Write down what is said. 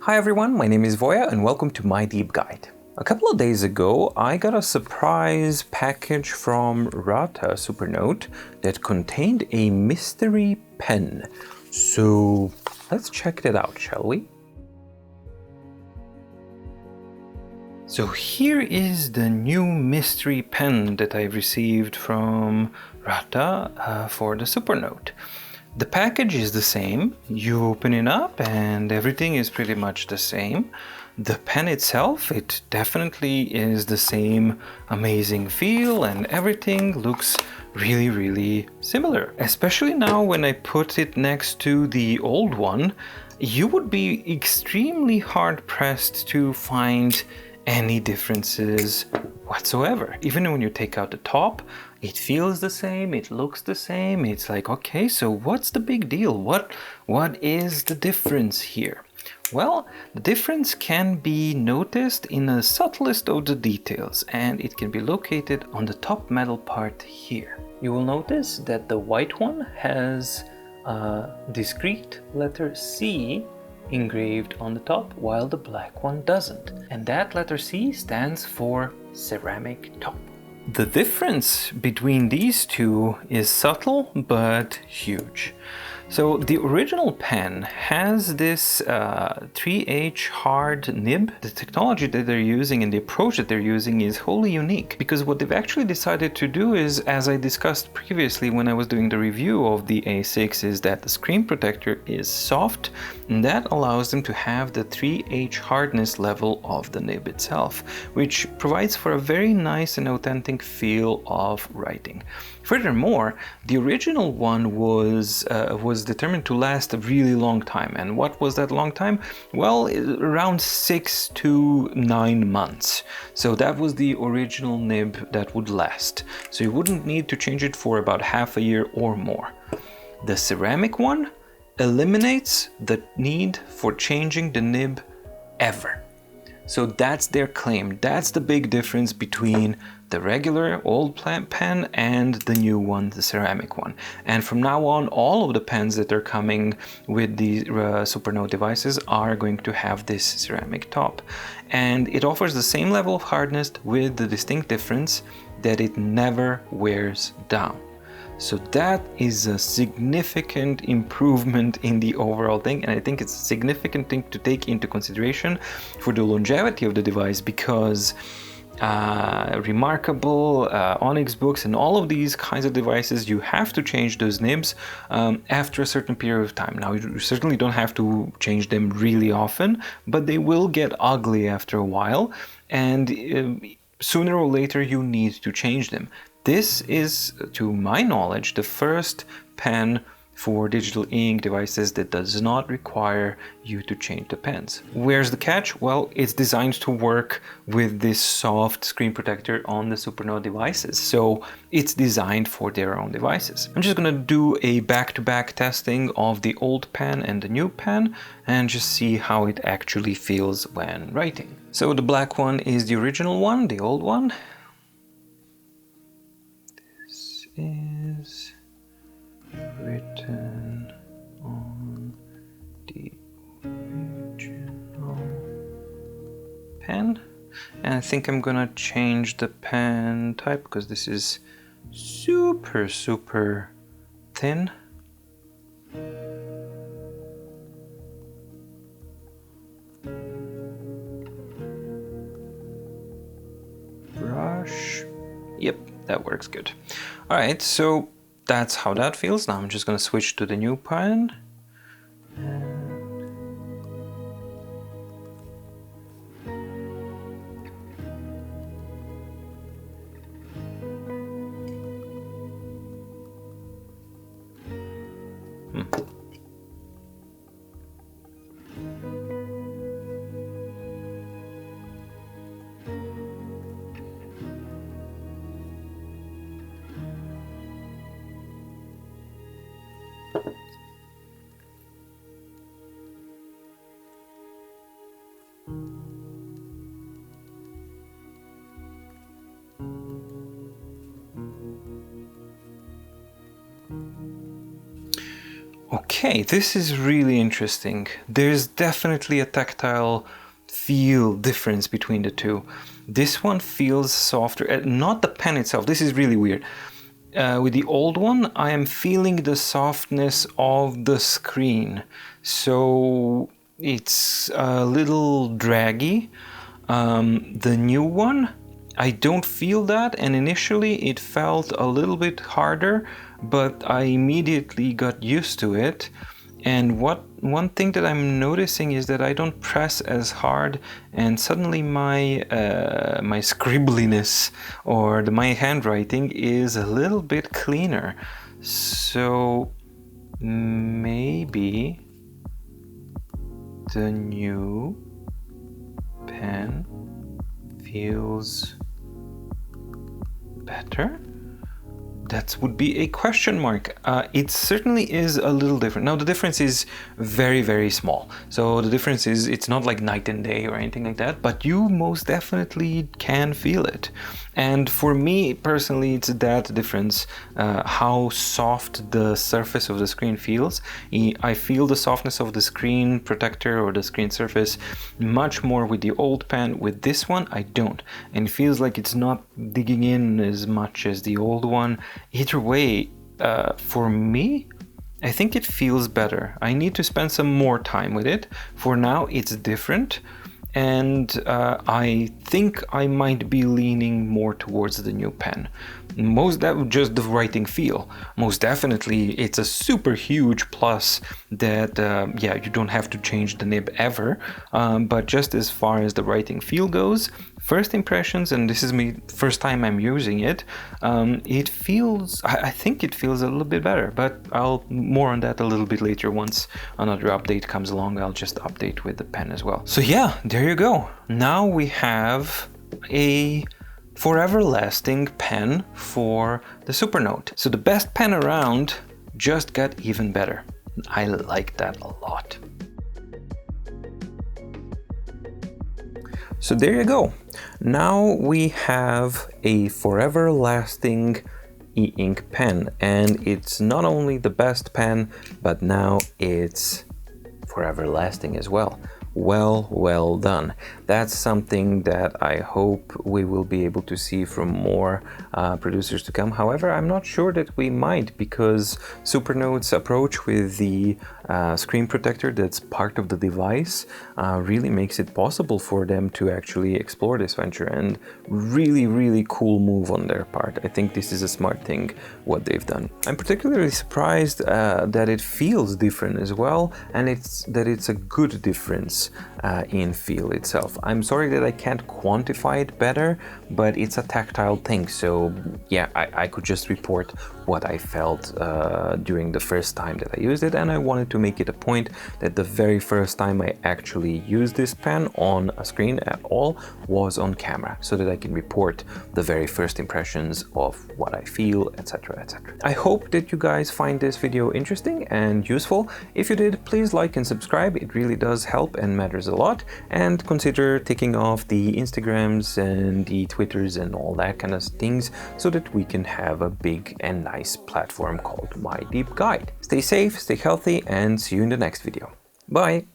Hi everyone, my name is Voya and welcome to my deep guide. A couple of days ago, I got a surprise package from Ratta Supernote that contained a mystery pen. So let's check it out, shall we? So here is the new mystery pen that I've received from Ratta for the Supernote. The package is the same, you open it up and everything is pretty much the same. The pen itself, it definitely is the same amazing feel and everything looks really similar. Especially now when I put it next to the old one, you would be extremely hard pressed to find any differences whatsoever. Even when you take out the top, it feels the same, it looks the same. It's like, okay, so what's the big deal? What is the difference here? Well, the difference can be noticed in the subtlest of the details, and it can be located on the top metal part here. You will notice that the white one has a discrete letter C engraved on the top, while the black one doesn't. And that letter C stands for ceramic top. The difference between these two is subtle but huge. So the original pen has this 3H hard nib. The technology that they're using and the approach that they're using is wholly unique, because what they've actually decided to do is, as I discussed previously when I was doing the review of the A6, is that the screen protector is soft, and that allows them to have the 3H hardness level of the nib itself, which provides for a very nice and authentic feel of writing. Furthermore, the original one was determined to last a really long time. And what was that long time? Well, around 6 to 9 months. So that was the original nib that would last. So you wouldn't need to change it for about half a year or more. The ceramic one eliminates the need for changing the nib ever. So that's their claim. That's the big difference between the regular old pen and the new one, the ceramic one. And from now on, all of the pens that are coming with the Supernote devices are going to have this ceramic top. And it offers the same level of hardness with the distinct difference that it never wears down. So that is a significant improvement in the overall thing, and I think it's a significant thing to take into consideration for the longevity of the device, because Remarkable, Onyx books, and all of these kinds of devices, you have to change those nibs after a certain period of time. Now, you certainly don't have to change them really often, but they will get ugly after a while, and sooner or later you need to change them. This is, to my knowledge, the first pen for digital ink devices that does not require you to change the pens. Where's the catch? Well, it's designed to work with this soft screen protector on the Supernote devices, so it's designed for their own devices. I'm just gonna do a back-to-back testing of the old pen and the new pen and just see how it actually feels when writing. So the black one is the original one, the old one. This is written on the original pen, and I think I'm gonna change the pen type because this is super thin. Brush. Yep, that works good. All right, so that's how that feels. Now I'm just going to switch to the new pen. Okay, this is really interesting. There's definitely a tactile feel difference between the two. This one feels softer, not the pen itself. This is really weird. With the old one, I am feeling the softness of the screen. So it's a little draggy. The new one, I don't feel that, and initially it felt a little bit harder, but I immediately got used to it. And one thing that I'm noticing is that I don't press as hard, and suddenly my my scribbliness or my handwriting is a little bit cleaner. So maybe the new pen feels better? That would be a question mark. It certainly is a little different. Now the difference is very, very small. So the difference is, it's not like night and day or anything like that, but you most definitely can feel it. And for me personally, it's that difference, how soft the surface of the screen feels. I feel the softness of the screen protector or the screen surface much more with the old pen. With this one, I don't. And it feels like it's not digging in as much as the old one. Either way, for me, I think it feels better. I need to spend some more time with it. For now, it's different. And I think I might be leaning more towards the new pen. Just the writing feel. Most definitely, it's a super huge plus that, yeah, you don't have to change the nib ever. But just as far as the writing feel goes, first impressions, and this is me first time I'm using it, it feels, I think it feels a little bit better, but I'll more on that a little bit later. Once another update comes along, I'll just update with the pen as well. So yeah, there you go. Now we have a forever lasting pen for the Supernote. So the best pen around just got even better. I like that a lot. So there you go. Now we have a forever lasting e-ink pen, and it's not only the best pen, but now it's forever lasting as well. Well done. That's something that I hope we will be able to see from more producers to come. However, I'm not sure that we might, because Supernote's approach with the screen protector that's part of the device really makes it possible for them to actually explore this venture, and really cool move on their part. I think this is a smart thing what they've done. I'm particularly surprised that it feels different as well, and that it's a good difference in feel itself. I'm sorry that I can't quantify it better, but it's a tactile thing. So yeah, I could just report what I felt during the first time that I used it, and I wanted to make it a point that the very first time I actually used this pen on a screen at all was on camera, so that I can report the very first impressions of what I feel, etc, etc. I hope that you guys find this video interesting and useful. If you did, please like and subscribe. It really does help and matters a lot. And consider ticking off the Instagrams and the Twitters and all that kind of things, so that we can have a big and nice platform called My Deep Guide. Stay safe, stay healthy, and see you in the next video. Bye!